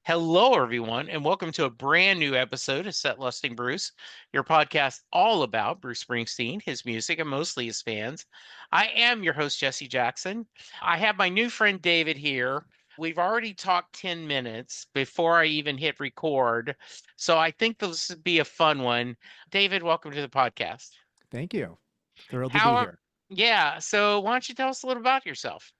Hello, everyone, and welcome to a brand new episode of Set Lusting Bruce, your podcast all about Bruce Springsteen, his music, and mostly his fans. I am your host, Jesse Jackson. I have my new friend David here. We've already talked 10 minutes before I even hit record, so I think this would be a fun one. David, welcome to the podcast. Thank you. Thrilled to be How, here. yeah, so why don't you tell us a little about yourself?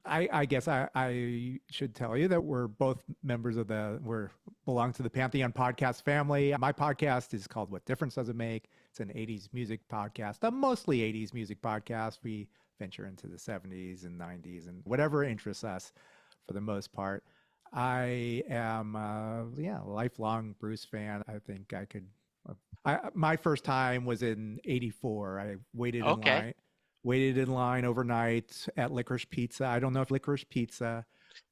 I guess I should tell you that we're both members of belong to the Pantheon Podcast family. My podcast is called What Difference Does It Make? It's an 80s music podcast, a mostly 80s music podcast. We venture into the 70s and 90s and whatever interests us for the most part. I am, a lifelong Bruce fan. I think I could. My first time was in '84. I Okay, waited in line overnight at Licorice Pizza. I don't know if Licorice Pizza,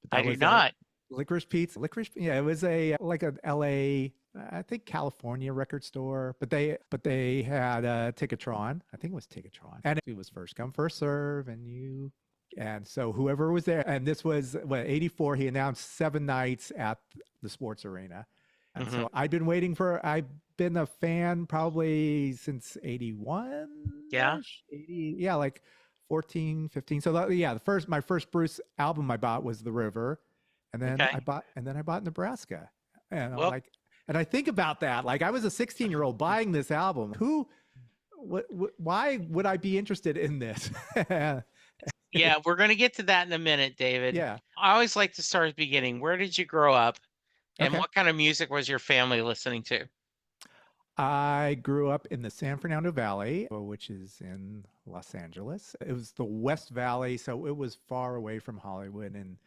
but I that do was a not. Licorice Pizza. Yeah, it was a like an LA, I think California record store, but they had a Ticketron. I think it was Ticketron, and it was first come first serve, and so whoever was there, and this was what '84. He announced 7 nights at the sports arena. And Hmm. so I've been a fan probably since 81 Yeah, ish, 80, yeah, like 14, 15. So my first Bruce album I bought was The River. okay. And then I bought Nebraska. And I'm Well, like, and I think about that. Like I was a 16-year-old buying this album. Why would I be interested in this? yeah, we're going to get to that in a minute, David. Yeah. I always like to start at the beginning. Where did you grow up, and Okay. what kind of music was your family listening to? I grew up in the San Fernando Valley, which is in Los Angeles. It was the West Valley, so it was far away from Hollywood and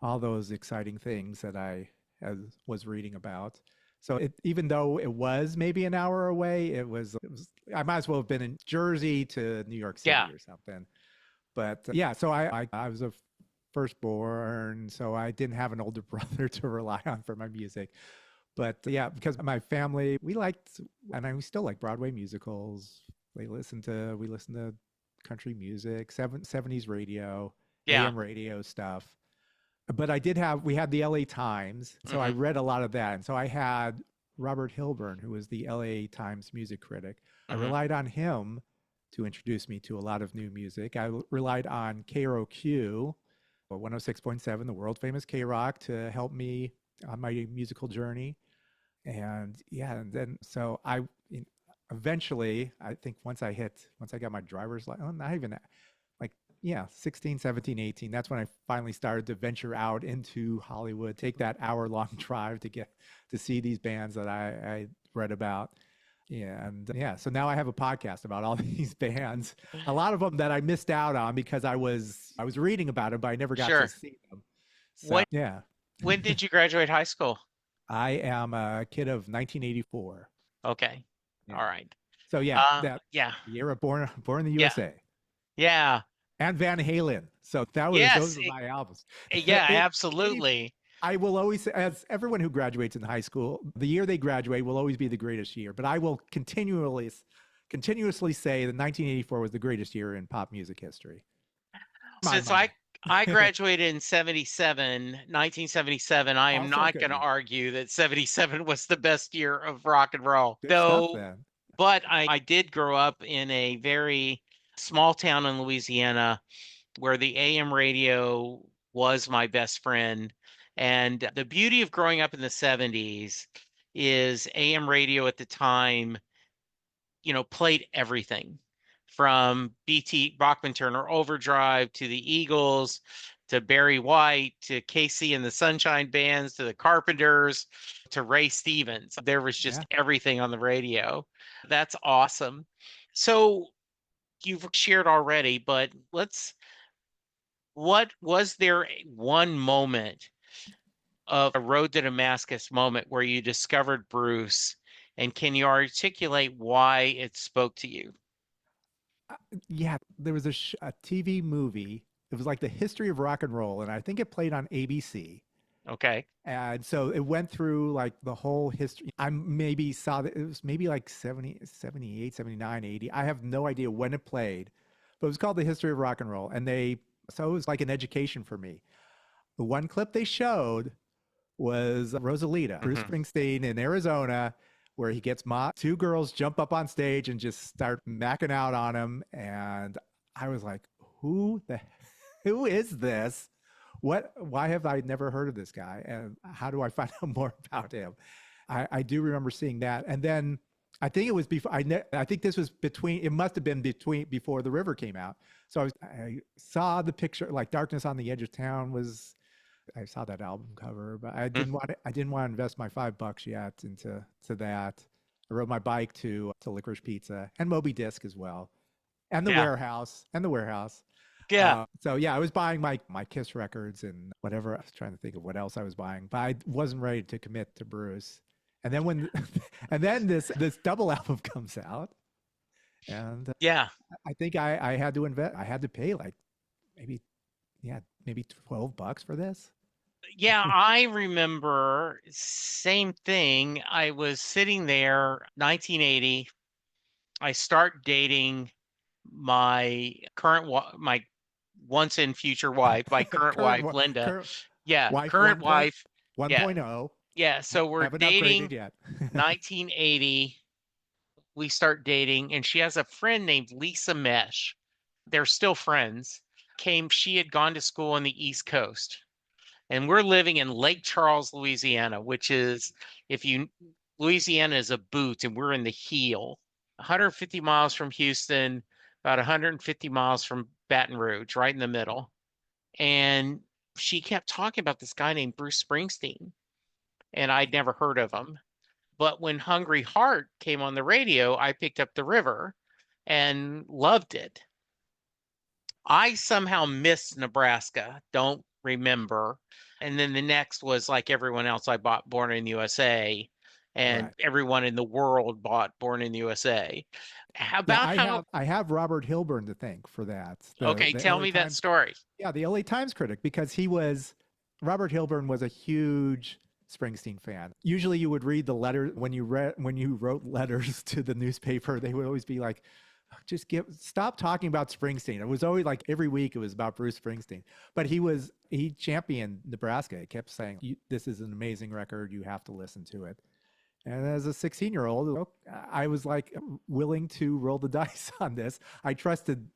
all those exciting things that was reading about. So even though it was maybe an hour away, I might as well have been in Jersey to New York Yeah. City or something. But yeah, so I was a firstborn, so I didn't have an older brother to rely on for my music. But yeah, because my family, we still like Broadway musicals. We listen to country music, 70s radio, Yeah. AM radio stuff. But we had the LA Times. So I Hmm. read a lot of that. And so I had Robert Hilburn, who was the LA Times music critic. I Hmm. relied on him to introduce me to a lot of new music. I relied on KROQ, or 106.7, the world famous K Rock, to help me on my musical journey. And yeah, and then so eventually, I think once I got my driver's license, not even that, like, yeah, 16, 17, 18, that's when I finally started to venture out into Hollywood, take that hour-long drive to get to see these bands that I read about. Yeah, and yeah, so now I have a podcast about all these bands, a lot of them that I missed out on because I was reading about them, but I never got to Sure. see them. So When yeah, when did you graduate high school? I am a kid of 1984. Okay. All Yeah. right. So yeah, that Yeah. year of born in the Yeah. USA, Yeah. and Van Halen. So those Yes. were my albums. Yeah, 80, absolutely. I will always, as everyone who graduates in high school, the year they graduate will always be the greatest year. But I will continuously say that 1984 was the greatest year in pop music history. My Since mind. I graduated in 77, 1977, I am Also not good going to year. argue that 77 was the best year of rock and roll. Good stuff Though, then. but I did grow up in a very small town in Louisiana where the AM radio was my best friend. And the beauty of growing up in the 70s is AM radio at the time, played everything from BT Bachman Turner Overdrive to the Eagles to Barry White to Casey and the Sunshine Bands to the Carpenters to Ray Stevens. There was just Yeah. everything on the radio. That's awesome. So you've shared already, but what was there one moment of a road to Damascus moment where you discovered Bruce, and can you articulate why it spoke to you? Uh, yeah, there was a TV movie. It was like the history of rock and roll, and I think it played on ABC. Okay. And so it went through like the whole history. I maybe saw that it was maybe like 70, 78, 79, 80. I have no idea when it played, but it was called The History of Rock and Roll. So it was like an education for me. The one clip they showed was Rosalita, Bruce Hmm. Springsteen in Arizona, where he gets two girls jump up on stage and just start macking out on him. And I was like, who is this? Why have I never heard of this guy? And how do I find out more about him? I do remember seeing that. And then I think it was before, I think this was between, it must have been between, before The River came out. So I saw the picture, like Darkness on the Edge of Town was, I saw that album cover, but I didn't want to invest my $5 yet to that. I rode my bike to Licorice Pizza and Moby Disc as well, and Yeah. The Warehouse. Yeah. So yeah, I was buying my Kiss records and whatever. I was trying to think of what else I was buying, but I wasn't ready to commit to Bruce. And then and then this double album comes out, and Yeah. I think I had to invest. I had to pay like maybe maybe $12 for this. Yeah, I remember same thing. I was sitting there, 1980. I start dating my my once and future wife, my current wife, Linda. Current Yeah, wife current wife. Yeah. 1.0. Yeah, so we're Haven't upgraded dating yet. 1980. We start dating, and she has a friend named Lisa Mesh. They're still friends. She had gone to school on the East Coast, and we're living in Lake Charles, Louisiana, which is, if you, Louisiana is a boot, and we're in the heel, 150 miles from Houston, about 150 miles from Baton Rouge, right in the middle. And she kept talking about this guy named Bruce Springsteen, and I'd never heard of him. But when Hungry Heart came on the radio, I picked up The River and loved it. I somehow missed Nebraska, don't remember. And then the next was like everyone else, I bought Born in the USA, and Right. everyone in the world bought Born in the USA. How Yeah, about how, I have Robert Hilburn to thank for that. okay, The tell LA me that Times, story. yeah, the LA Times critic, because Robert Hilburn was a huge Springsteen fan. Usually you would read the letter when you wrote letters to the newspaper, they would always be like, stop talking about Springsteen. It was always like every week it was about Bruce Springsteen. But he championed Nebraska. He kept saying, this is an amazing record. You have to listen to it. And as a 16-year-old, I was like willing to roll the dice on this. I trusted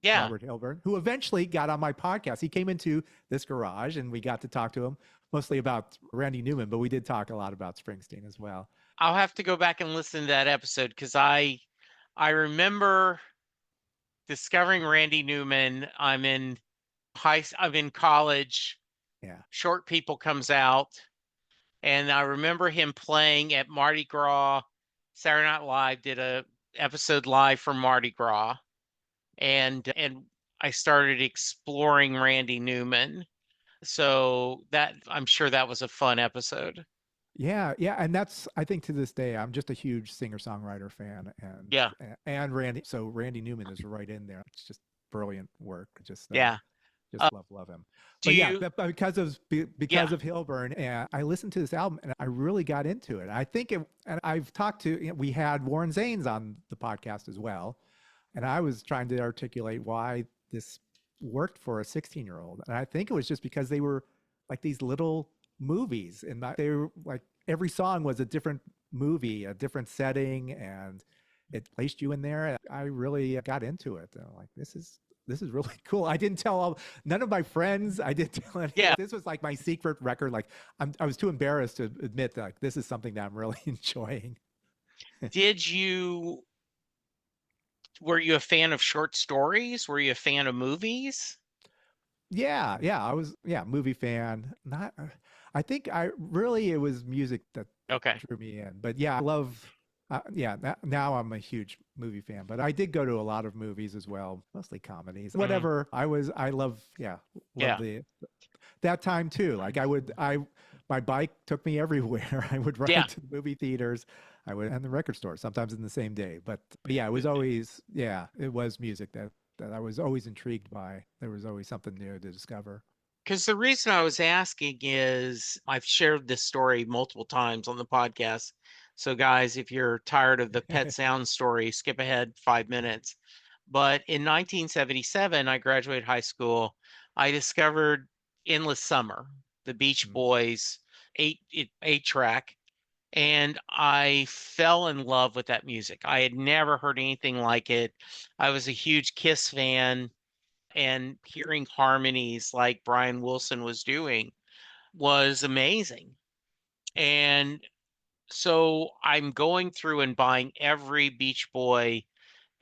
Yeah, Robert Hilburn, who eventually got on my podcast. He came into this garage and we got to talk to him mostly about Randy Newman, but we did talk a lot about Springsteen as well. I'll have to go back and listen to that episode because I remember discovering Randy Newman. I'm in college. Yeah. Short People comes out, and I remember him playing at Mardi Gras. Saturday Night Live did a episode live from Mardi Gras, and I started exploring Randy Newman. So that, I'm sure that was a fun episode. Yeah, yeah, and that's, I think to this day I'm just a huge singer-songwriter fan, Yeah, and Randy Newman is right in there. It's just brilliant work. yeah. Just Uh, love him. do But yeah, you? because Yeah, of Hilburn, and I listened to this album and I really got into it. I think it, and I've talked to, we had Warren Zanes on the podcast as well, and I was trying to articulate why this worked for a 16-year-old, and I think it was just because they were like these little movies, and they were like every song was a different movie, a different setting, and it placed you in there. I really got into it. And I'm like, this is really cool. I didn't tell none of my friends. I didn't tell any. yeah. This was like my secret record. Like I was too embarrassed to admit that like this is something that I'm really enjoying. Did you? Were you a fan of short stories? Were you a fan of movies? Yeah, yeah. I was, yeah, movie fan. Not. I think I really it was music that Okay. drew me in. But yeah, I love. Yeah, now I'm a huge movie fan, but I did go to a lot of movies as well, mostly comedies. Hmm. Whatever. I love, yeah, love Yeah. the that time too. Like my bike took me everywhere. I would Yeah. ride to the movie theaters. I would, and the record store, sometimes in the same day. But yeah, it was always, yeah, it was music that I was always intrigued by. There was always something new to discover. Because the reason I was asking is I've shared this story multiple times on the podcast. So, guys, if you're tired of the Pet Sound story, skip ahead 5 minutes. But in 1977, I graduated high school. I discovered Endless Summer, the Beach Mm. Boys. eight track, and I fell in love with that music. I had never heard anything like it. I was a huge Kiss fan, and hearing harmonies like Brian Wilson was doing was amazing. And so I'm going through and buying every Beach Boy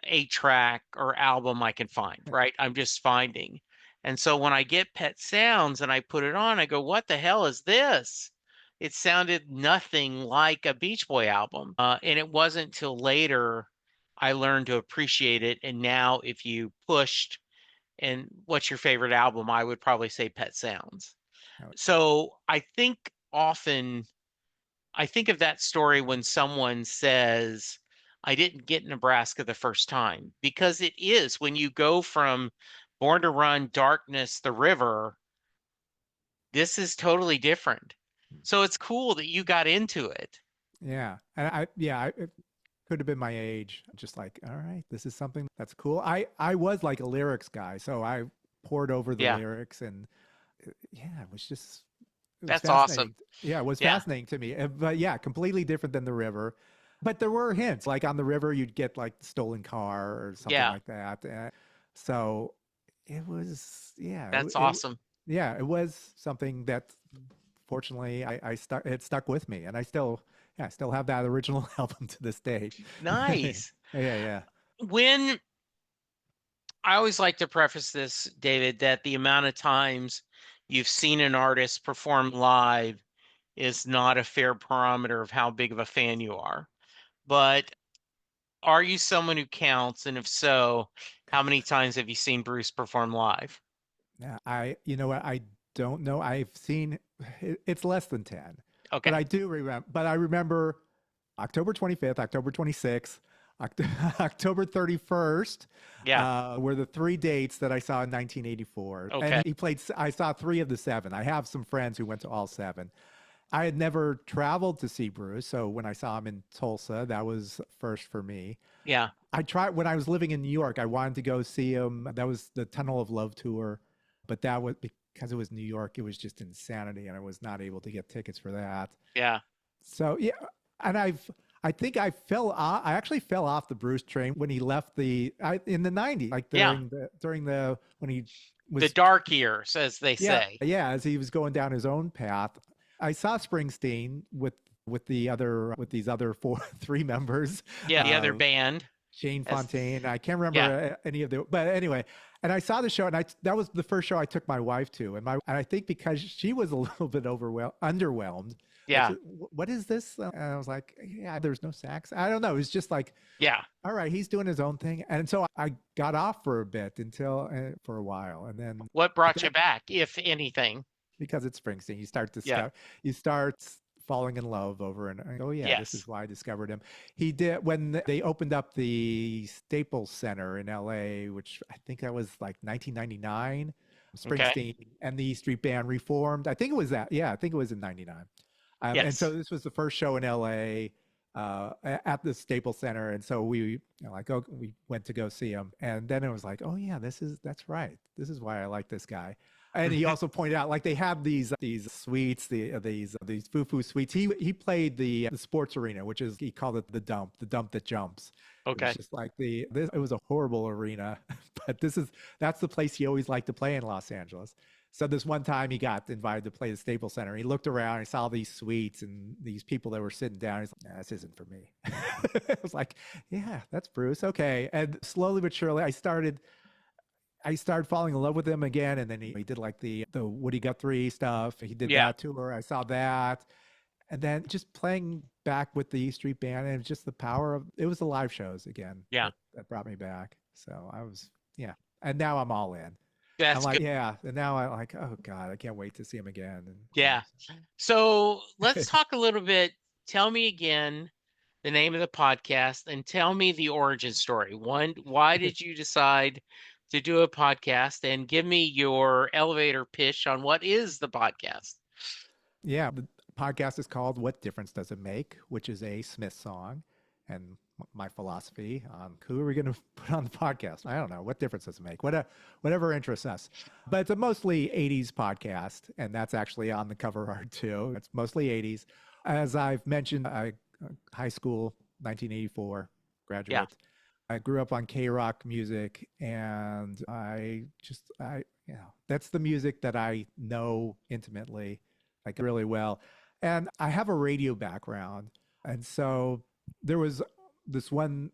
8 track or album I can find, right? I'm just finding. And so when I get Pet Sounds and I put it on, I go, what the hell is this? It sounded nothing like a Beach Boy album. And it wasn't till later I learned to appreciate it. And now, if you pushed and what's your favorite album, I would probably say Pet Sounds. Oh, So I think of that story when someone says, I didn't get Nebraska the first time, because it is when you go from Born to Run, Darkness, The River, this is totally different. So it's cool that you got into it. yeah. And it could have been my age. Just like, all right, this is something that's cool. I was like a lyrics guy, so I poured over the Yeah, lyrics, and yeah, it was that's awesome. fascinating. Yeah, it was Yeah, fascinating to me. But yeah, completely different than the river. But there were hints. Like on the river, you'd get like stolen car or something yeah, like that. So it was, that's awesome. yeah, it was something that fortunately it stuck with me, and I still have that original album to this day. Yeah, Nice. yeah, When I always like to preface this, David, that the amount of times you've seen an artist perform live is not a fair parameter of how big of a fan you are. But are you someone who counts? And if so, how many times have you seen Bruce perform live? yeah. You know what? I don't know. I've seen it's less than 10, but Okay. I do remember. But I remember October 25th, October 26th, October 31st Yeah. were the three dates that I saw in 1984. Okay. And I saw three of the seven. I have some friends who went to all seven. I had never traveled to see Bruce. So when I saw him in Tulsa, that was first for me. Yeah. I tried when I was living in New York, I wanted to go see him. That was the Tunnel of Love tour, but that was because it was New York, it was just insanity. And I was not able to get tickets for that. Yeah. So yeah, and I think I actually fell off the Bruce train when he left in the 90s, like Yeah. during the when he The was dark years, as they yeah, say. yeah, as he was going down his own path. I saw Springsteen with these other three members, Yeah. The other band. Shane As Fontaine. I can't yeah. remember any of the, but anyway, and I saw the show, and that was the first show I took my wife to, and I think because she was a little bit underwhelmed, like, Yeah. what is this? And I was like, yeah, there's no sax. I don't know. It's just like, Yeah. all right, he's doing his own thing, and so I got off for a bit until for a while, and then What brought you because back, if anything? it's Springsteen, Yeah. you start falling in love over, and oh yeah, this is Yes. why I discovered him. He did when they opened up the Staples Center in LA, which I think that was like 1999. Okay. Springsteen and the E Street Band reformed. I think it was that. Yeah, I think it was in '99. And so Yes. this was the first show in LA at the Staples Center, and so we went to go see him, and then it was like, oh yeah, that's right. This is why I like this guy. And he also pointed out, like they have these suites, these foo suites. He played the sports arena, which is he called it the dump that jumps. It was Okay. just like it was a horrible arena, but that's the place he always liked to play in Los Angeles. So this one time he got invited to play the Staples Center. He looked around, he saw these suites and these people that were sitting down. He's like, nah, this isn't for me. I was like, yeah, that's Bruce. Okay. And slowly but surely I started falling in love with him again. And then he did like the Woody Guthrie stuff. He did Yeah. that tour. I saw that. And then just playing back with the E Street Band, and just the power of it was the live shows again Yeah. that brought me back. So I was, yeah. And now I'm all in. I'm That's like, good. yeah. And now I like, oh God, I can't wait to see him again. Yeah. So let's talk a little bit. Tell me again the name of the podcast and tell me the origin story. One, why did you decide to do a podcast? And give me your elevator pitch on what is the podcast. Yeah, the podcast is called "What Difference Does It Make," which is a Smith song, and my philosophy on who are we going to put on the podcast. I don't know. What difference does it make? Whatever interests us. But it's a mostly 80s podcast, and that's actually on the cover art too. It's mostly 80s. As I've mentioned, high school, 1984, Yeah. graduate. I grew up on K-rock music, and that's the music that I know intimately, like really well. And I have a radio background. And so there was this one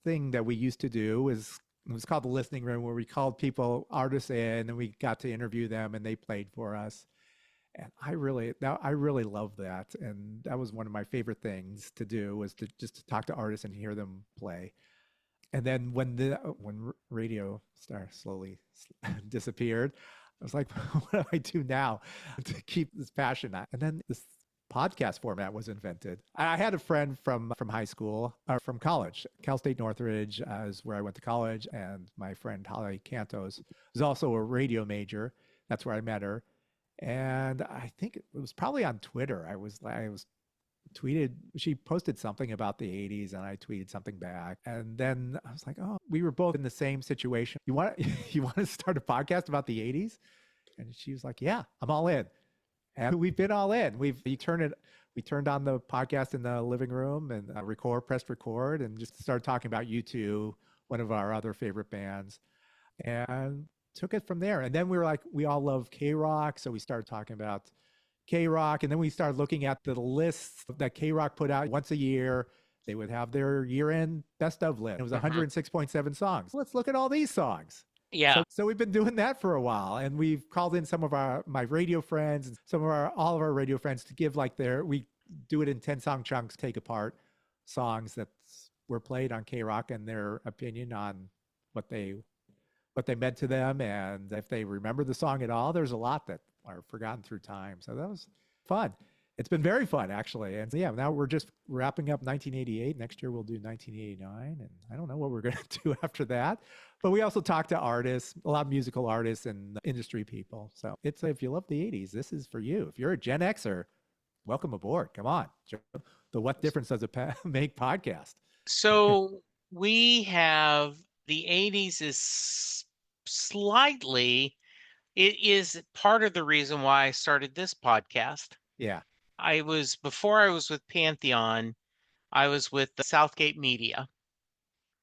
thing that we used to do is it was called the listening room, where we called people, artists in, and we got to interview them and they played for us. And I really love that. And that was one of my favorite things to do, was to just to talk to artists and hear them play. And then when radio star slowly disappeared, I was like, what do I do now to keep this passion? And then this podcast format was invented. I had a friend from high school, or from college. Cal State Northridge is where I went to college, and my friend Holly Cantos was also a radio major. That's where I met her. And I think it was probably on Twitter. I was tweeted, she posted something about the 80s, and I tweeted something back. And then I was like, oh, we were both in the same situation. You want to start a podcast about the 80s? And she was like, yeah, I'm all in. And we've been all in. We turned on the podcast in the living room and pressed record, and just started talking about U2, one of our other favorite bands, and took it from there. And then we were like, we all love K-rock. So we started talking about K-rock. And then we started looking at the lists that K-rock put out once a year. They would have their year-end best of list. It was 106.7 songs. Let's look at all these songs. Yeah. So we've been doing that for a while, and we've called in some of my radio friends and all of our radio friends to give we do it in 10-song chunks, take apart songs that were played on K-rock and their opinion on what they meant to them, and if they remember the song at all. There's a lot that are forgotten through time. So that was fun. It's been very fun, actually. And yeah, now we're just wrapping up 1988. Next year we'll do 1989. And I don't know what we're going to do after that. But we also talk to artists, a lot of musical artists and industry people. So if you love the 80s, this is for you. If you're a Gen Xer, welcome aboard. Come on. The What Difference Does It Make podcast. So we have the 80s is it is part of the reason why I started this podcast. Yeah. Before I was with Pantheon, I was with Southgate Media.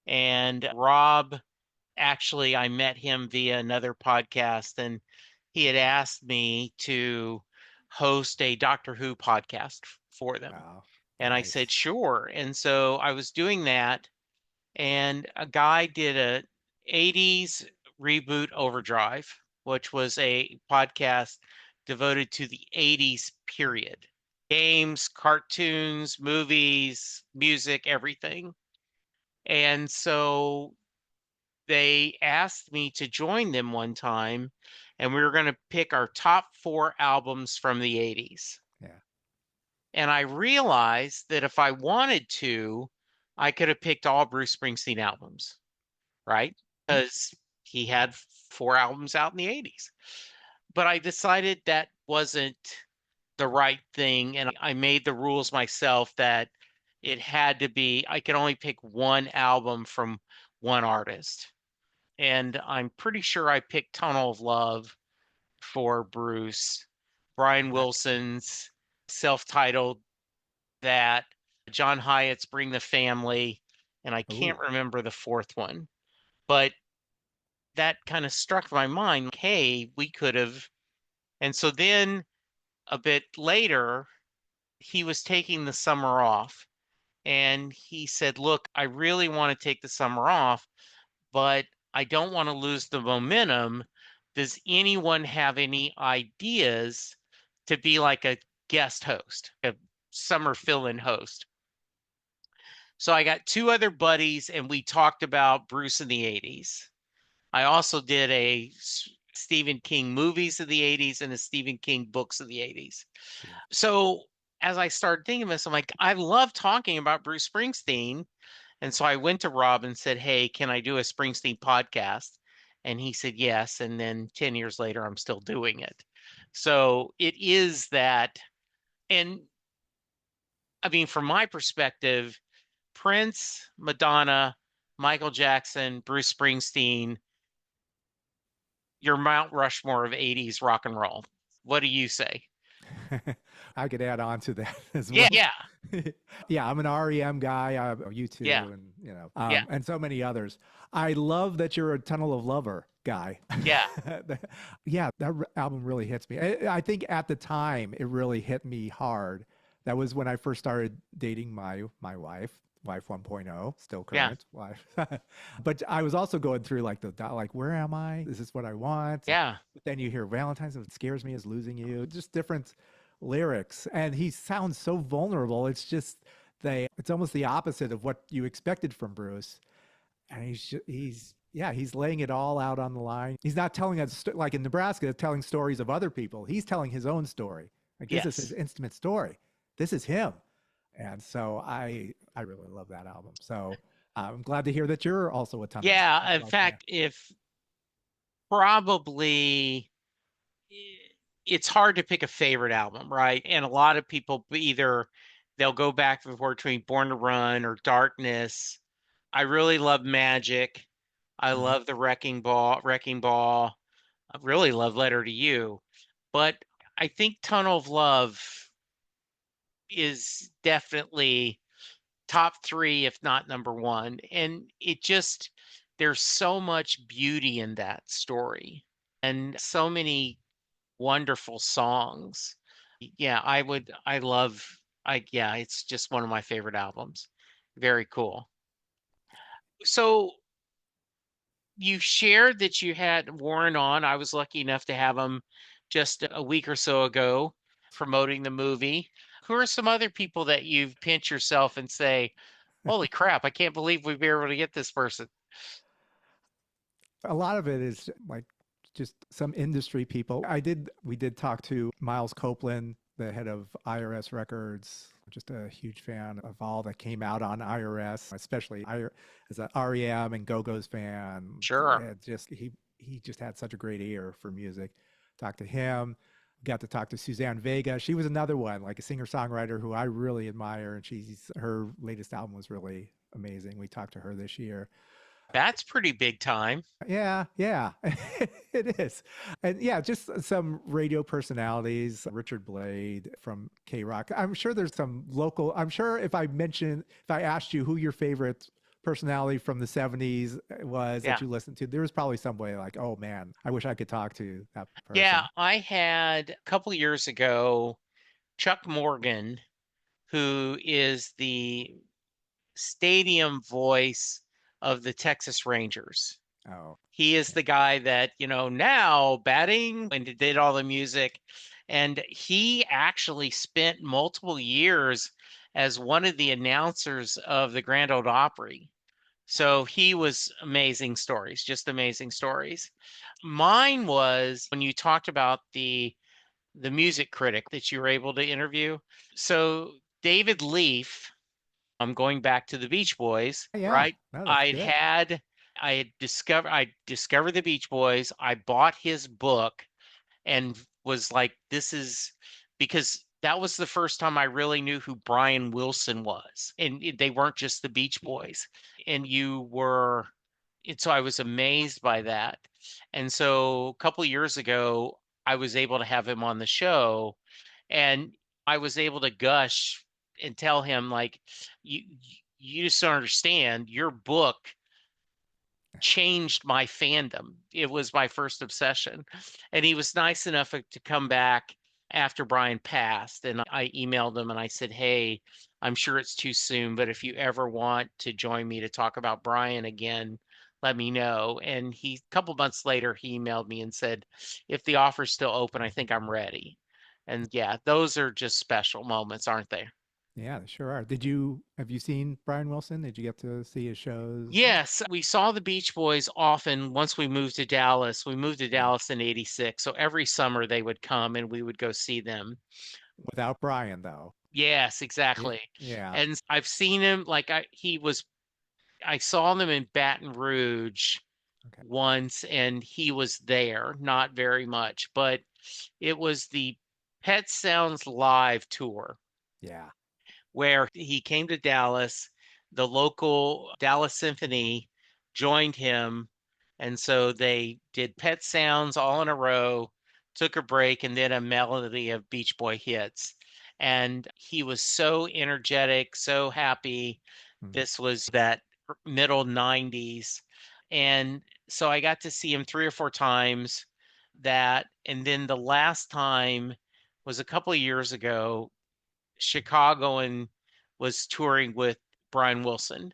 And Rob, actually, I met him via another podcast, and he had asked me to host a Doctor Who podcast for them. Wow. And Nice. I said, sure. And so I was doing that, and a guy did a 80s Reboot Overdrive, which was a podcast devoted to the 80s period. Games, cartoons, movies, music, everything. And so they asked me to join them one time, and we were going to pick our top 4 albums from the 80s. Yeah. And I realized that if I wanted to, I could have picked all Bruce Springsteen albums, right? Because he had 4 albums out in the 80s. But I decided that wasn't the right thing. And I made the rules myself that it had to be, I could only pick one album from one artist. And I'm pretty sure I picked Tunnel of Love for Bruce. Brian Wilson's self-titled, that John Hyatt's Bring the Family, and I can't remember the fourth one. But that kind of struck my mind, hey, we could have. And so then a bit later, he was taking the summer off, and he said, look, I really want to take the summer off, but I don't want to lose the momentum. Does anyone have any ideas to be like a guest host, a summer fill-in host? So I got 2 other buddies, and we talked about Bruce in the 80s. I also did a Stephen King movies of the 80s and a Stephen King books of the 80s. Yeah. So as I started thinking of this, I'm like, I love talking about Bruce Springsteen. And so I went to Rob and said, hey, can I do a Springsteen podcast? And he said, yes. And then 10 years later, I'm still doing it. So it is that. And I mean, from my perspective, Prince, Madonna, Michael Jackson, Bruce Springsteen, your Mount Rushmore of 80s rock and roll. What do you say? I could add on to that as Yeah, well. yeah, Yeah, I'm an REM guy. yeah, U2 and yeah, and so many others. I love that you're a Tunnel of Lover guy. yeah, Yeah, that album really hits me. I think at the time it really hit me hard. That was when I first started dating my wife 1.0, still yeah, current wife. But I was also going through like like where am I? Is this what I want? yeah. But then you hear Valentine's, what scares me is losing you. Just different lyrics, and he sounds so vulnerable. It's almost the opposite of what you expected from Bruce. And he's laying it all out on the line. He's not telling us like in Nebraska, telling stories of other people. He's telling his own story. Like this is his Yes. intimate story. This is him. And so I really love that album. So I'm glad to hear that you're also a Tunnel Yeah. of In Love fan. fact, if probably it's hard to pick a favorite album, right? And a lot of people either they'll go back and forth between Born to Run or Darkness. I really love Magic. I Mhm. love the Wrecking Ball. I really love Letter to You. But I think Tunnel of Love is definitely top three, if not number one. And there's so much beauty in that story and so many wonderful songs. Yeah, yeah, it's just one of my favorite albums. Very cool. So you shared that you had Warren on. I was lucky enough to have him just a week or so ago promoting the movie. Who are some other people that you've pinch yourself and say, holy crap, I can't believe we've been able to get this person? A lot of it is like just some industry people. We did talk to Miles Copeland, the head of IRS Records. Just a huge fan of all that came out on IRS, especially as an REM and Go-Go's fan. Sure. He just had such a great ear for music. Talked to him. Got to talk to Suzanne Vega. She was another one, like a singer-songwriter who I really admire, and her latest album was really amazing. We talked to her this year. That's pretty big time. Yeah, yeah, it is. And yeah, just some radio personalities, Richard Blade from K Rock. I'm sure there's some local, I'm sure if I asked you who your favorite personality from the 70s was Yeah. that you listened to, there was probably some way like, oh man, I wish I could talk to that Yeah, person. I had a couple of years ago Chuck Morgan, who is the stadium voice of the Texas Rangers. Oh, He is yeah. the guy that, now batting and did all the music. And he actually spent multiple years as one of the announcers of the Grand Ole Opry. So he was amazing stories, just amazing stories. Mine was when you talked about the music critic that you were able to interview. So David Leaf, I'm going back to the Beach Boys, Yeah, right? no, that's I'd good. had I discovered the Beach Boys. I bought his book and was like, this is because that was the first time I really knew who Brian Wilson was. And they weren't just the Beach Boys. And so I was amazed by that. And so a couple of years ago, I was able to have him on the show and I was able to gush and tell him like you you just don't understand your book changed my fandom. It was my first obsession. And he was nice enough to come back after Brian passed. And I emailed him and I said, hey, I'm sure it's too soon, but if you ever want to join me to talk about Brian again, let me know. And a couple months later, he emailed me and said, if the offer's still open, I think I'm ready. And yeah, those are just special moments, aren't they? Yeah, they sure are. Have you seen Brian Wilson? Did you get to see his shows? Yes, we saw the Beach Boys often once we moved to Dallas. We moved to Yeah. Dallas in 86. So every summer they would come and we would go see them. Without Brian though. Yes, Yeah. exactly. Yeah. And I've seen him like I saw them in Baton Rouge Okay. once and he was there, not very much, but it was the Pet Sounds Live tour Yeah. where he came to Dallas. the local Dallas Symphony joined him. And so they did Pet Sounds all in a row, took a break, and then a melody of Beach Boy hits. And he was so energetic, so happy. Mm. This was that middle 90s. And so I got to see him 3 or 4 times that. And then the last time was a couple of years ago. Chicago and was touring with Brian Wilson.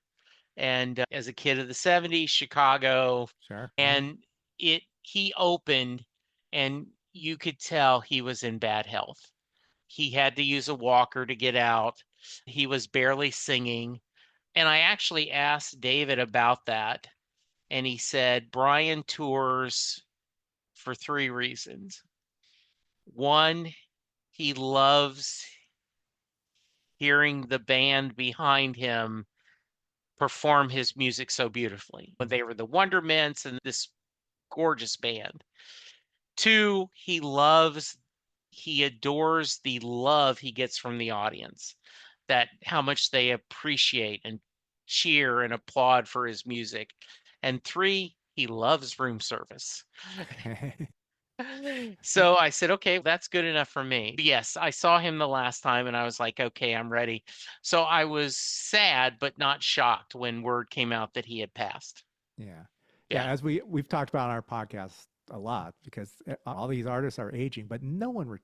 And as a kid of the 70s, Chicago, Sure. Yeah. and he opened and you could tell he was in bad health. He had to use a walker to get out. He was barely singing. And I actually asked David about that. And he said, Brian tours for 3 reasons. One, he loves hearing the band behind him perform his music so beautifully. When Mm. they were the Wondermints and this gorgeous band. Two, he adores the love he gets from the audience, that how much they appreciate and cheer and applaud for his music. And three, he loves room service. So I said, okay, that's good enough for me. Yes, I saw him the last time and I was like, okay, I'm ready. So I was sad, but not shocked when word came out that he had passed. Yeah. Yeah. Yeah. As we've talked about on our podcast a lot, because all these artists are aging, but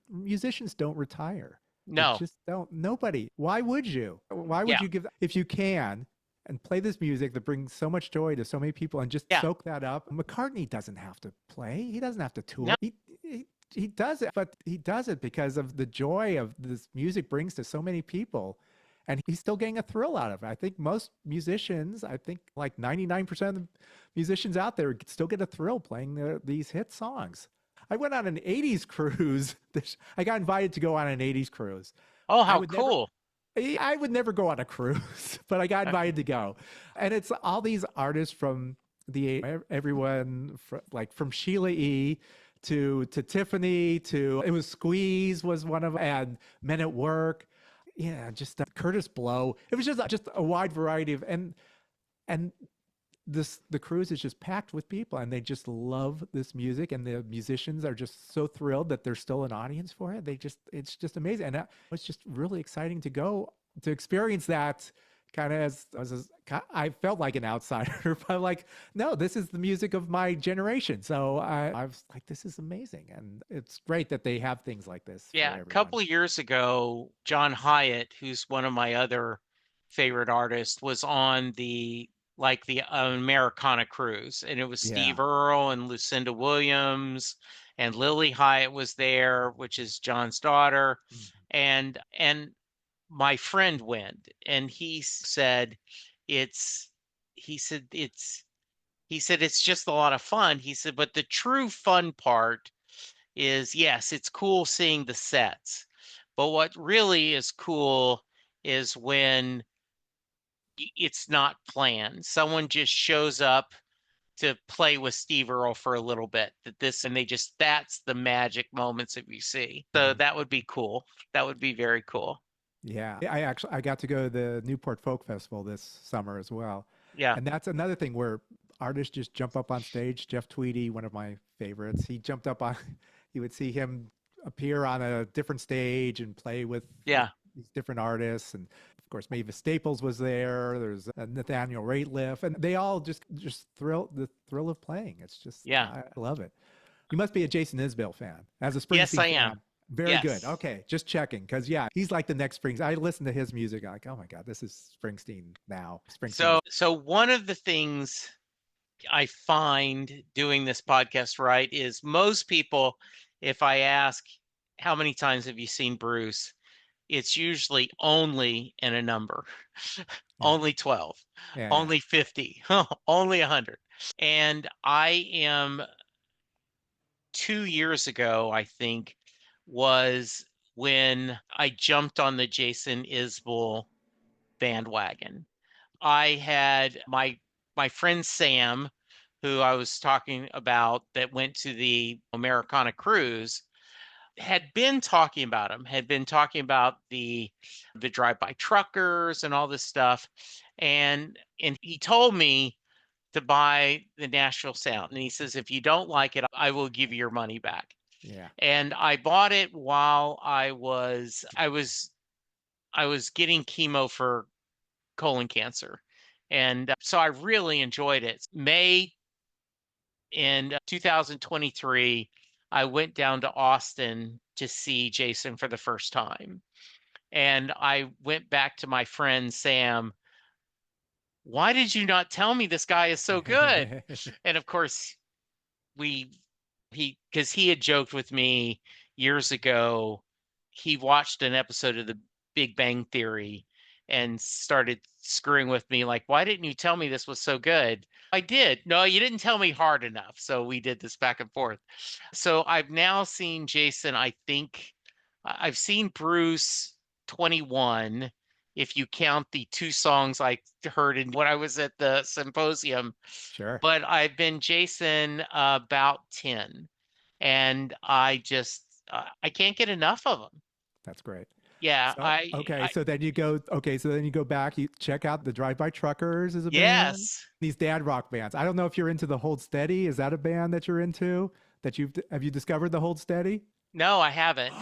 musicians don't retire. They No. just don't. Nobody. Why would you? Why would Yeah. you give, if you can, and play this music that brings so much joy to so many people and just Yeah. soak that up? McCartney doesn't have to play. He doesn't have to No. tour. He does it, but he does it because of the joy of this music brings to so many people. And he's still getting a thrill out of it. I think most musicians, I think like 99% of the musicians out there still get a thrill playing these hit songs. I went on an 80s cruise. I got invited to go on an 80s cruise. Oh, I how would never, cool. I would never go on a cruise, but I got invited to go. And it's all these artists from everyone from Sheila E. to Tiffany to, it was Squeeze was one of them, and Men at Work. Yeah, just Curtis Blow. It was just a wide variety of, and the cruise is just packed with people, and they just love this music, and the musicians are just so thrilled that there's still an audience for it. It's just amazing, and it's just really exciting to go to experience that. Kind of I felt like an outsider, but like, no, this is the music of my generation. So I was like, this is amazing. And it's great that they have things like this for Yeah, a everyone. couple of years ago, John Hyatt, who's one of my other favorite artists, was on the Americana cruise, and it was Yeah. Steve Earle and Lucinda Williams, and Lily Hyatt was there, which is John's daughter, Mhm. and my friend went, and it's he said it's just a lot of fun. He said, but the true fun part is, yes, it's cool seeing the sets, but what really is cool is when it's not planned. Someone just shows up to play with Steve Earle for a little bit. And that's the magic moments that we see. So Mhm. that would be cool. That would be very cool. Yeah, I got to go to the Newport Folk Festival this summer as well, Yeah. and that's another thing where artists just jump up on stage. Jeff Tweedy, one of my favorites, he jumped up on. You would see him appear on a different stage and play with Yeah. these different artists, and of course Mavis Staples was there. There's Nathaniel Rateliff, and they all just the thrill of playing. It's just Yeah. I love it. You must be a Jason Isbell fan. As a Yes, Springsteen I fan, am. very good. Yes. Okay, just checking because yeah, he's like the next Springsteen. I listen to his music, I'm like, oh my god, this is Springsteen now. Springsteen. So one of the things I find doing this podcast, right, is most people, if I ask how many times have you seen Bruce, it's usually only in a number, Yeah, only 12, yeah. only 50, only 100. And I am 2 years ago, I think, was when I jumped on the Jason Isbell bandwagon. I had my friend Sam, who I was talking about that went to the Americana cruise, had been talking about him, had been talking about the drive-by truckers and all this stuff. And he told me to buy the Nashville Sound. And he says, if you don't like it, I will give you your money back. Yeah. And I bought it while I was getting chemo for colon cancer. And so I really enjoyed it. May in 2023, I went down to Austin to see Jason for the first time. And I went back to my friend Sam, why did you not tell me this guy is so good? And of course, we because he had joked with me years ago. He watched an episode of the Big Bang Theory and started screwing with me like, why didn't you tell me this was so good? I did. No, you didn't tell me hard enough. So we did this back and forth. So I've now seen Jason. I think I've seen Bruce 21, if you count the two songs I heard in when I was at the symposium, Sure. but I've been Jason about 10, and I can't get enough of them. That's great. Yeah, So okay, so then you go back, you check out the Drive By Truckers as a band. yes. These dad rock bands. I don't know if you're into the Hold Steady. Is that a band that you're into? That have you discovered the Hold Steady? No, I haven't.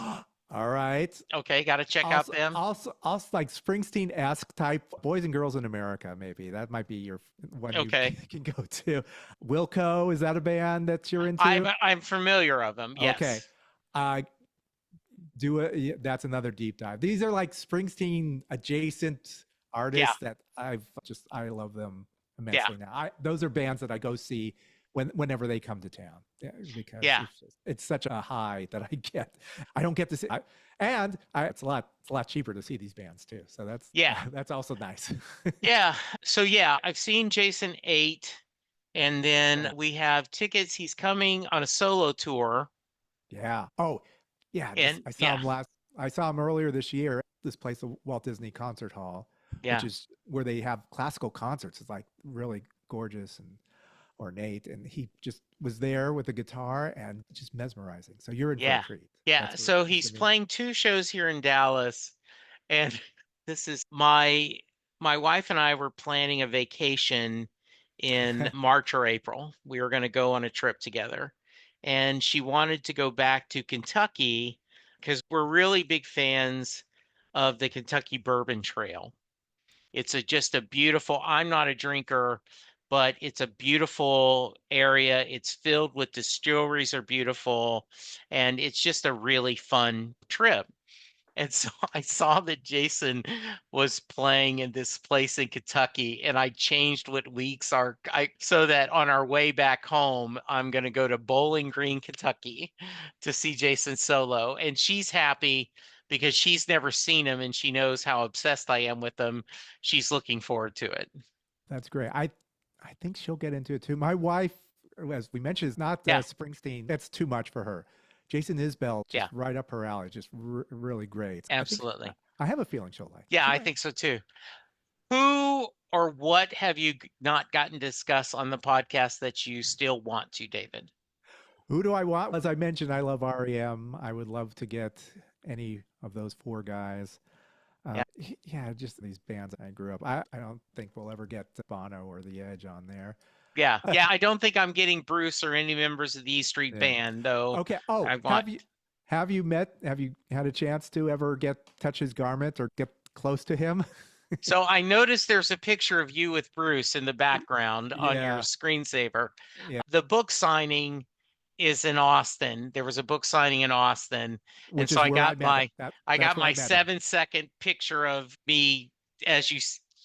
All right. Okay, got to check out Also, them. also like Springsteen-esque type Boys and Girls in America, maybe. That might be your one you Okay. can go to. Wilco, is that a band that you're into? I'm familiar of them. Okay. Yes. Uh, that's another deep dive. These are like Springsteen adjacent Yeah. artists that I love them Yeah. immensely now. Those are bands that I go see whenever they come to town. Yeah, because Yeah. it's such a high that I get. I don't get to see it's a lot cheaper to see these bands too. So Yeah. that's also nice. Yeah. So yeah, I've seen Jason 8, and then Right. we have tickets. He's coming on a solo tour. Yeah. Oh, yeah. And I saw yeah. him last. I saw him earlier this year. This place, the Walt Disney Concert Hall, which Yeah. is where they have classical concerts. It's like really gorgeous and ornate. And he just was there with a guitar and just mesmerizing. So you're in for a Yeah. treat. Yeah. So That's he's gonna be playing 2 shows here in Dallas, and this is my wife and I were planning a vacation in March or April. We were going to go on a trip together. And she wanted to go back to Kentucky because we're really big fans of the Kentucky Bourbon Trail. It's just a beautiful, I'm not a drinker, but it's a beautiful area. It's filled with distilleries are beautiful, and it's just a really fun trip. And so I saw that Jason was playing in this place in Kentucky, and I changed what weeks are so that on our way back home, I'm going to go to Bowling Green, Kentucky to see Jason solo. And she's happy because she's never seen him and she knows how obsessed I am with him. She's looking forward to it. That's great. I think she'll get into it too. My wife, as we mentioned, is not Yeah. Springsteen. That's too much for her. Jason Isbell, just Yeah, right up her alley. Just really great. absolutely. I have a feeling she'll like it. Yeah, I think so too. Who or what have you not gotten to discuss on the podcast that you still want to, David? Who do I want? As I mentioned, I love REM. I would love to get any of those four guys. Yeah. Yeah, just these bands I grew up. I don't think we'll ever get Bono or The Edge on there. Yeah. Yeah. I don't think I'm getting Bruce or any members of the E Street Yeah. Band, though. Okay. Oh, I want. have you had a chance to ever touch his garment or get close to him? So I noticed there's a picture of you with Bruce in the background on your Yeah. screensaver. Yeah. The book signing is in Austin. There was a book signing in Austin. And Which so is I where I got met him. I That's got where I my met him. 7-second picture of me as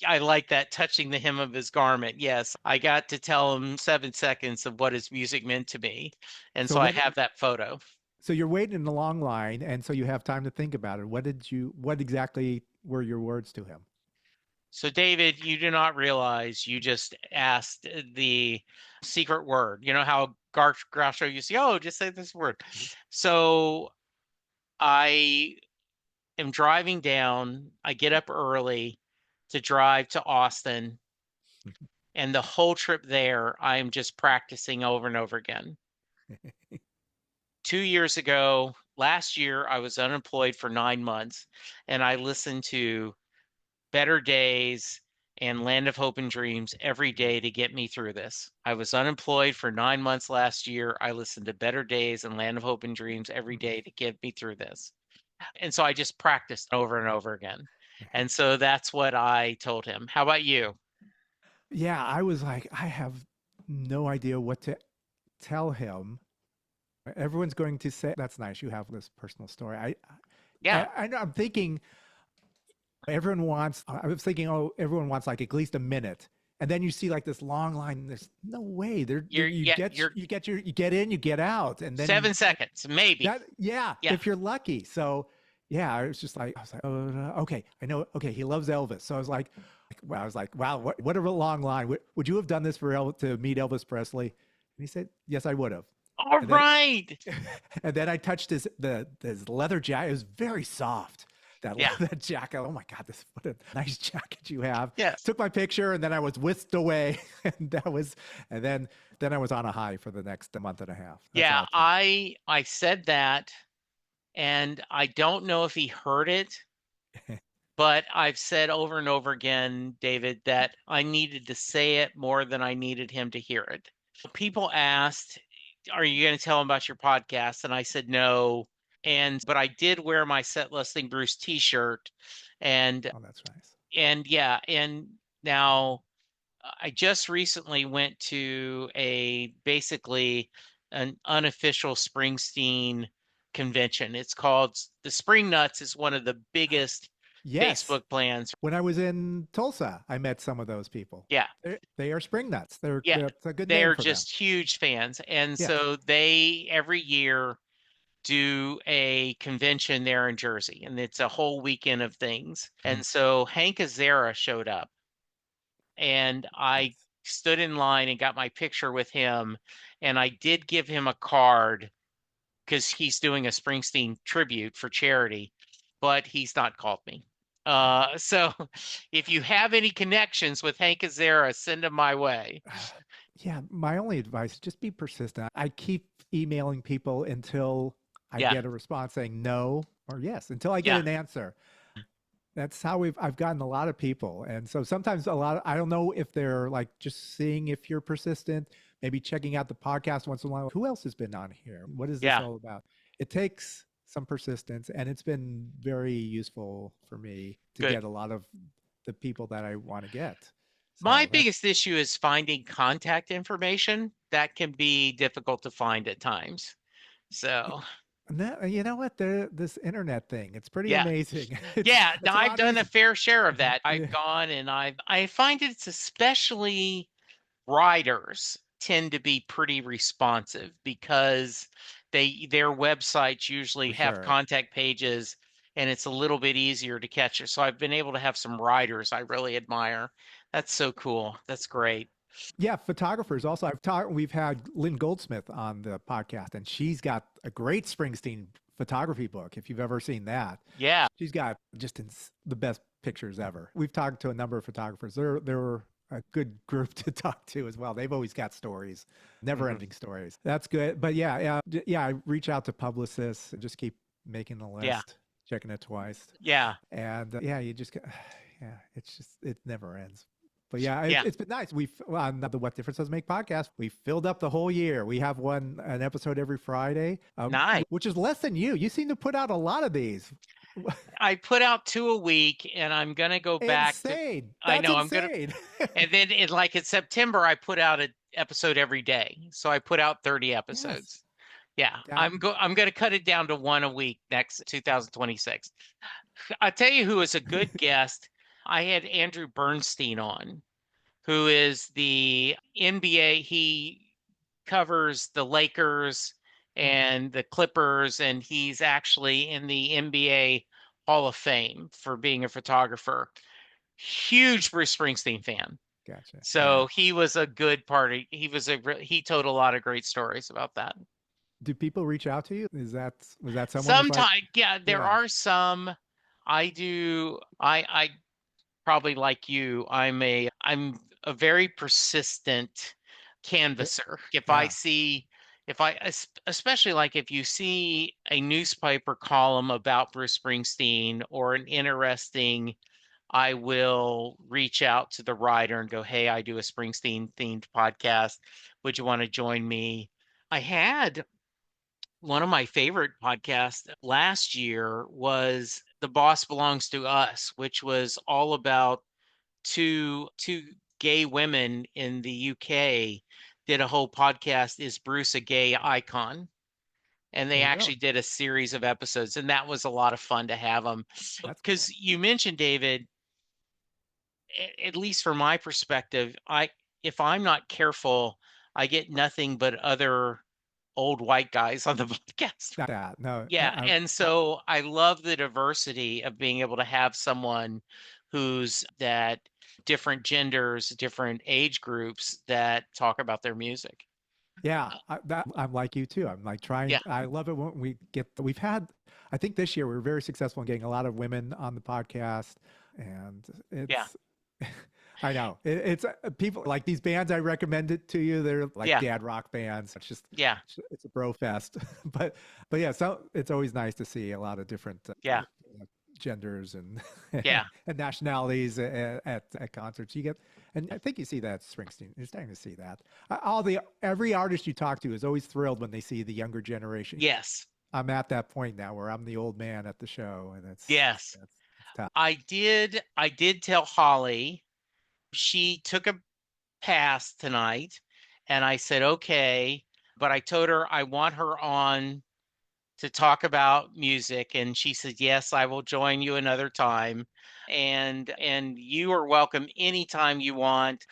I like that, touching the hem of his garment. Yes, I got to tell him 7 seconds of what his music meant to me. And So so I have that photo. So you're waiting in the long line, and so you have time to think about it. What exactly were your words to him? So, David, you do not realize you just asked the secret word. You know how Groucho used to say, oh, just say this word. So I am driving down. I get up early to drive to Austin. And the whole trip there, I am just practicing over and over again. 2 years ago, last year, I was unemployed for 9 months, and I listened to Better Days and Land of Hope and Dreams every day to get me through this. I was unemployed for 9 months last year. I listened to Better Days and Land of Hope and Dreams every day to get me through this. And so I just practiced over and over again. And so that's what I told him. How about you? Yeah, I was like, I have no idea what to tell him. Everyone's going to say, "That's nice. You have this personal story." Yeah, I'm thinking everyone wants. I was thinking, oh, everyone wants like at least a minute, and then you see like this long line. There's no way. You get in, you get out, and then 7 seconds, maybe. yeah, Yeah, if you're lucky. So yeah, I was like, oh, okay, I know. Okay, he loves Elvis. So I was like, wow, what a long line. Would you have done this to meet Elvis Presley? And he said, yes, I would have. all And then, right. and then I touched his leather jacket. It was very soft. Yeah, That jacket. Oh my God, what a nice jacket you have. yes. Took my picture, and then I was whisked away, and then I was on a high for the next month and a half. That's Yeah, awesome. I said that, and I don't know if he heard it, but I've said over and over again, David, that I needed to say it more than I needed him to hear it. People asked, "Are you going to tell him about your podcast?" And I said no. But I did wear my Set Listing Bruce t-shirt, and Oh, that's nice. yeah, and now I just recently went to a basically an unofficial Springsteen convention. It's called the Spring Nuts is one of the biggest Yes. Facebook plans. When I was in Tulsa, I met some of those people. Yeah. They are spring nuts. Yeah. That's a good name They're for them. just huge fans. And Yes. so they every year do a convention there in Jersey, and it's a whole weekend of things. And so Hank Azera showed up, and I Nice. stood in line and got my picture with him. And I did give him a card because he's doing a Springsteen tribute for charity, but he's not called me. So if you have any connections with Hank Azera, send them my way. Yeah, my only advice, just be persistent. I keep emailing people until I Yeah, get a response saying no or yes, until I get yeah, an answer. That's how I've gotten a lot of people. And so sometimes I don't know if they're like just seeing if you're persistent, maybe checking out the podcast once in a while. Who else has been on here? What is this yeah. all about? It takes some persistence, and it's been very useful for me to Good. get a lot of the people that I want to get. My So that's biggest issue is finding contact information. That can be difficult to find at times. So, no, you know what? This internet thing, it's pretty yeah. amazing. Yeah, It's now a I've lot done a easier. fair share of that. Yeah, I've gone and I find it's especially writers tend to be pretty responsive because their websites usually for have sure. contact pages and it's a little bit easier to catch it. So I've been able to have some writers I really admire. That's so cool. That's great. Yeah, photographers also. We've had Lynn Goldsmith on the podcast, and she's got a great Springsteen photography book. If you've ever seen that, Yeah. she's got the best pictures ever. We've talked to a number of photographers. They're a good group to talk to as well. They've always got stories, never Mhm. ending stories. That's good. But yeah, I reach out to publicists and just keep making the Yeah. list, checking it twice. Yeah. And yeah, yeah, it never ends. But yeah, Yeah. it's been nice. We've on the What Difference Does Make podcast. We filled up the whole year. We have an episode every Friday, Nice. which is less than you. You seem to put out a lot of these. I put out 2 a week and I'm gonna go back to Insane. I That's know I'm gonna insane. and then in September I put out an episode every day. So I put out 30 Yes. episodes. Yeah, Down. I'm going to cut it down to one a week next 2026. I'll tell you who is a good guest. I had Andrew Bernstein on, who is the NBA. He covers the Lakers and the Clippers, and he's actually in the NBA Hall of Fame for being a photographer. Huge Bruce Springsteen fan. Gotcha. Yeah. So he was a good party. He told a lot of great stories about that. Do people reach out to you? Was that someone who's like, Sometimes, yeah, there yeah, are some. I do. I probably like you. I'm a very persistent eh, canvasser. If I yeah, see, if I especially like if you see a newspaper column about Bruce Springsteen or an interesting I will reach out to the writer and go, hey, I do a Springsteen themed podcast. Would you want to join me? I had one of my favorite podcasts last year was The Boss Belongs to Us, which was all about two gay women in the UK did a whole podcast, Is Bruce a Gay Icon? And they Oh, really? actually did a series of episodes, and that was a lot of fun to have them. That's cool. Because you mentioned, David, at least from my perspective, if I'm not careful, I get nothing but other old white guys on the podcast. That no, Yeah, and so I love the diversity of being able to have someone who's that different genders, different age groups that talk about their music. yeah, I'm like you too. I'm like trying. Yeah, I love it when we've had. I think this year we were very successful in getting a lot of women on the podcast, and yeah, it's. I know it's people like these bands I recommended to you. They're like yeah, dad rock bands. It's just yeah, it's a bro fest, but yeah. So it's always nice to see a lot of different yeah, genders and yeah, and nationalities at concerts. You get, and I think you see that at Springsteen. You're starting to see that. Every artist you talk to is always thrilled when they see the younger generation. yes, I'm at that point now where I'm the old man at the show, and yes. it's tough. I did tell Holly she took a pass tonight, and I said, okay, but I told her I want her on to talk about music, and she said, yes, I will join you another time, and you are welcome anytime you want.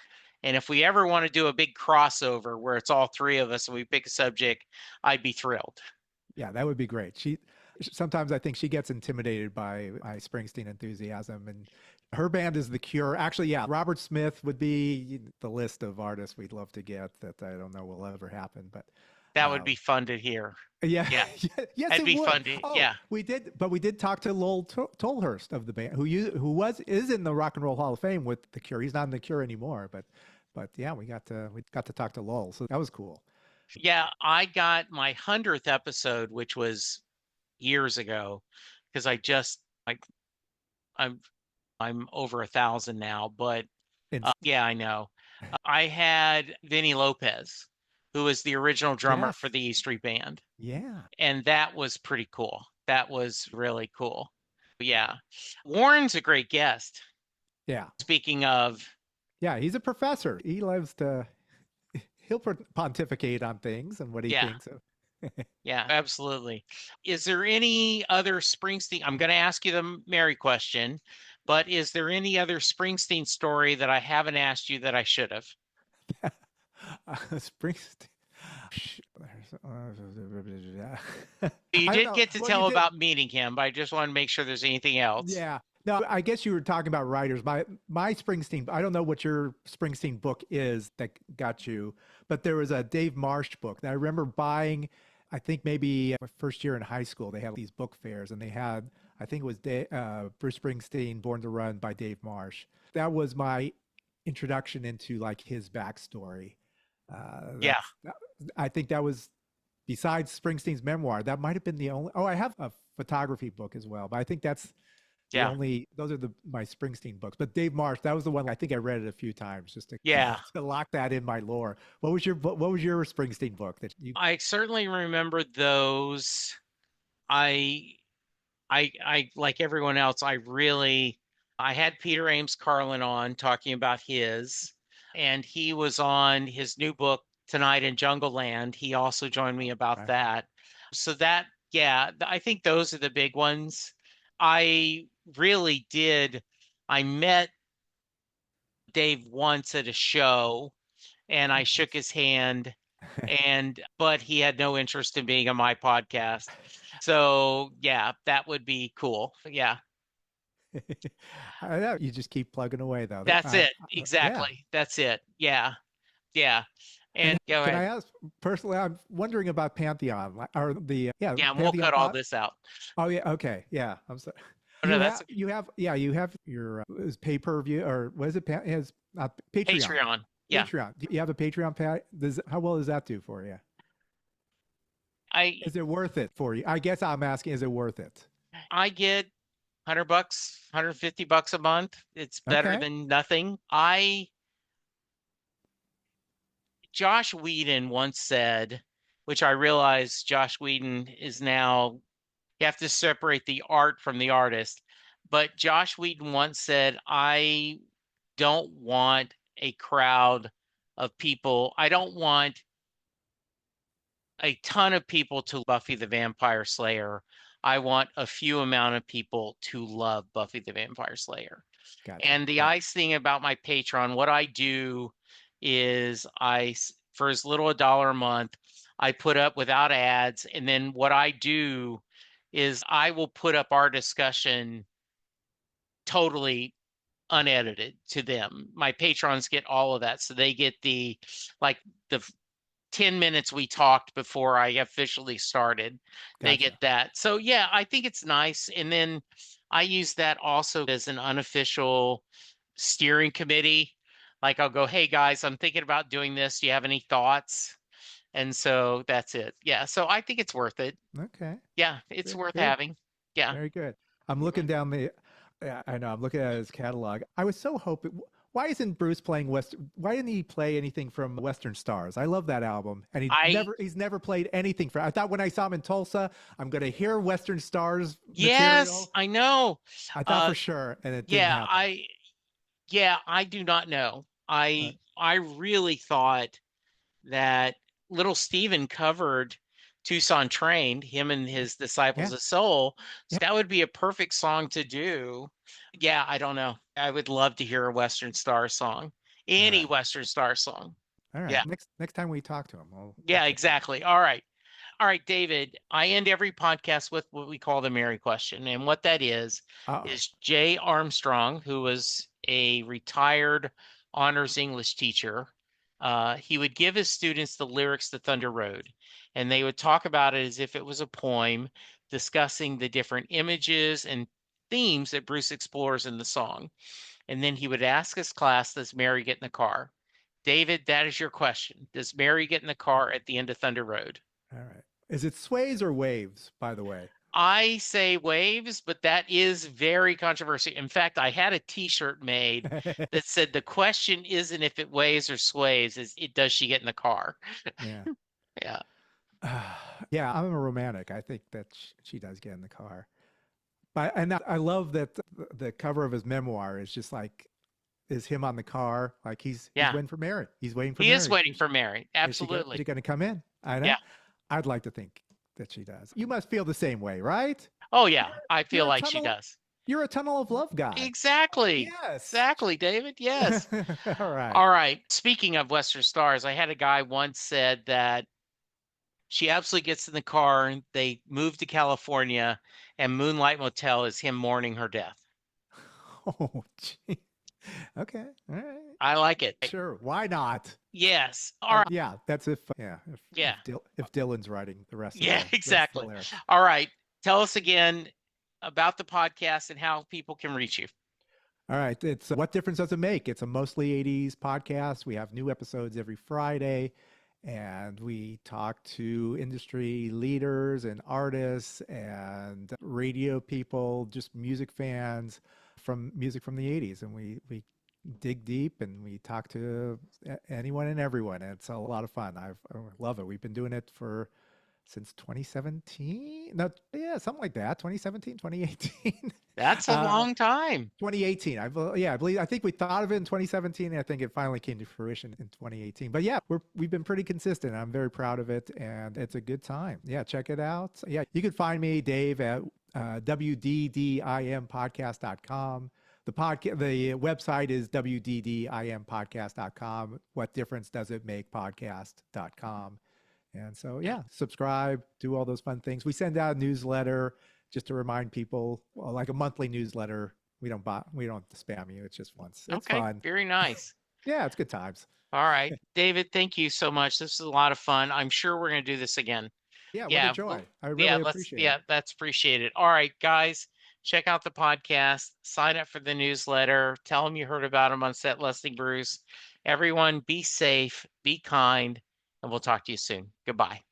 And if we ever want to do a big crossover where it's all three of us and we pick a subject, I'd be thrilled. Yeah, that would be great. Sometimes I think she gets intimidated by my Springsteen enthusiasm, and her band is The Cure. Actually, yeah, Robert Smith would be the list of artists we'd love to get that I don't know will ever happen, but That would um, be fun to hear. yeah, Yeah, yes, that'd it be would. fun to, Oh, yeah, we did talk to Lowell Tolhurst of the band, who is in the Rock and Roll Hall of Fame with The Cure. He's not in The Cure anymore, but yeah, we got to talk to Lowell, so that was cool. yeah. I got my 100th episode, which was years ago, because I just like I'm I'm over 1,000 now, but And yeah, I know. I had Vinny Lopez, who was the original drummer yes, for the E Street Band, yeah, and that was pretty cool. That was really cool. Yeah. Warren's a great guest. yeah, Speaking of, yeah. He's a professor. He loves to he'll pontificate on things and what he yeah, thinks of. yeah, absolutely. Is there any other Springsteen? I'm going to ask you the Mary question, but is there any other Springsteen story that I haven't asked you that I should have? Springsteen. You I don't did know. get to Well, you tell did. about meeting him, but I just want to make sure there's anything else. Yeah. No, I guess you were talking about writers. My Springsteen. I don't know what your Springsteen book is that got you, but there was a Dave Marsh book that I remember buying. I think maybe my first year in high school, they had these book fairs, and they had I think it was Bruce Springsteen, Born to Run by Dave Marsh. That was my introduction into like his backstory. Yeah, I think that was besides Springsteen's memoir. That might have been the only. Oh, I have a photography book as well, but I think that's the yeah, only. Those are my Springsteen books. But Dave Marsh, that was the one I think I read it a few times just to yeah. to lock that in my lore. What was your Springsteen book that you? I certainly remember those. I I like everyone else, I had Peter Ames Carlin on talking about his, and he was on his new book Tonight in Jungle Land. He also joined me about Right. that. So that, yeah, I think those are the big ones. I really did. I met Dave once at a show and I Oh, shook nice. his hand, and but he had no interest in being on my podcast. So yeah, that would be cool. Yeah, I know you just keep plugging away though. that's it. Yeah. Exactly. That's it. Yeah. Yeah. And And go can ahead. I ask personally? I'm wondering about Pantheon or the Yeah, and we'll Pantheon cut all pod. this out. Oh yeah, okay, yeah. I'm sorry. Oh, no, that's You have your is pay per view or what is it? Has Patreon. Patreon. Yeah. Patreon. Do you have a Patreon? How well does that do for you? I Is it worth it for you? I guess I'm asking, is it worth it? I get $100, $150 a month. It's better Okay. than nothing. Josh Whedon once said, which I realize Josh Whedon is now, you have to separate the art from the artist. But Josh Whedon once said, I don't want a crowd of people. I don't want a ton of people to Buffy the Vampire Slayer. I want a few amount of people to love Buffy the Vampire Slayer. Gotcha. And the Yeah. nice thing about my Patreon, what I do is for as little $1 a month, I put up without ads. And then what I do is I will put up our discussion totally unedited to them. My patrons get all of that. So they get like the 10 minutes we talked before I officially started. They get Gotcha. that. So yeah, I think it's nice. And then I use that also as an unofficial steering committee. Like I'll go, hey guys, I'm thinking about doing this. Do you have any thoughts? And so that's it. Yeah. So I think it's worth it. Okay. Yeah, it's Very worth good. having. Yeah. Very good. I'm Mhm. looking down the. Yeah, I know. I'm looking at his catalog. I was so hoping. Why isn't Bruce playing West? Why didn't he play anything from Western Stars? I love that album, and I he's never played anything from. I thought when I saw him in Tulsa, I'm going to hear Western Stars yes, material. I know. I thought Uh for sure, and it didn't yeah, happen. I do not know. Uh, I really thought that Little Steven covered Tucson Trained, him and his yeah, Disciples of Soul. So yeah. that would be a perfect song to do. Yeah, I don't know. I would love to hear a Western Star song. All Any right, Western Star song. all right. Yeah. Next time we talk to him, we'll Yeah, check that exactly. All right. All right, David, I end every podcast with what we call the Mary question. And what that out. Oh, is Jay Armstrong, who was a retired honors English teacher. He would give his students the lyrics to Thunder Road, and they would talk about it as if it was a poem, discussing the different images and themes that Bruce explores in the song. And then he would ask his class, does Mary get in the car? David, that is your question. Does Mary get in the car at the end of Thunder Road? all right. Is it sways or waves? By the way. I say waves, but that is very controversial. In fact, I had a t-shirt made that said the question isn't if it waves or sways, is it does she get in the car? Yeah. Yeah. Yeah, I'm a romantic. I think that she does get in the car. But and I love that the cover of his memoir is just like is him on the car, like he's Yeah. waiting for Mary. He's waiting for He is Mary. waiting for Mary. Is she Absolutely. going to come in? I know. Yeah. I'd like to think that she does. You must feel the same way, right? Oh You're yeah. I feel you're a like she tunnel does. you're a tunnel of love guy. Exactly. Yes. Exactly, David. Yes. All right. All right. Speaking of Western Stars, I had a guy once said that she absolutely gets in the car, and they move to California, and Moonlight Motel is him mourning her death. Oh, gee. Okay. All right. I like it. Sure. Why not? Yes. All right. Yeah, that's if Yeah. if Dylan's writing the rest of Yeah, the rest of the exactly. lyrics. All right. Tell us again about the podcast and how people can reach you. All right, it's what difference does it make? It's a mostly 80s podcast. We have new episodes every Friday, and we talk to industry leaders and artists and radio people, just music fans from music from the 80s, and we dig deep and we talk to anyone and everyone. And it's a lot of fun. I love it. We've been doing it for since 2017. No, yeah, something like that. 2017, 2018. That's a long time. 2018. I believe. I think we thought of it in 2017. And I think it finally came to fruition in 2018. But yeah, we've been pretty consistent. I'm very proud of it, and it's a good time. Yeah, check it out. Yeah, you can find me, Dave, at wddimpodcast.com. The website is wddimpodcast.com. What difference does it make podcast.com. And so, yeah, subscribe, do all those fun things. We send out a newsletter just to remind people, well, like a monthly newsletter. We don't spam you. It's just once. It's Okay. fun. Very nice. Yeah, it's good times. All right. David, thank you so much. This is a lot of fun. I'm sure we're going to do this again. Yeah, what a Yeah. joy. I Yeah. really appreciate it. That's appreciated. All right, guys, check out the podcast, sign up for the newsletter, tell them you heard about them on Set Listing Bruce. Everyone, be safe, be kind, and we'll talk to you soon. Goodbye.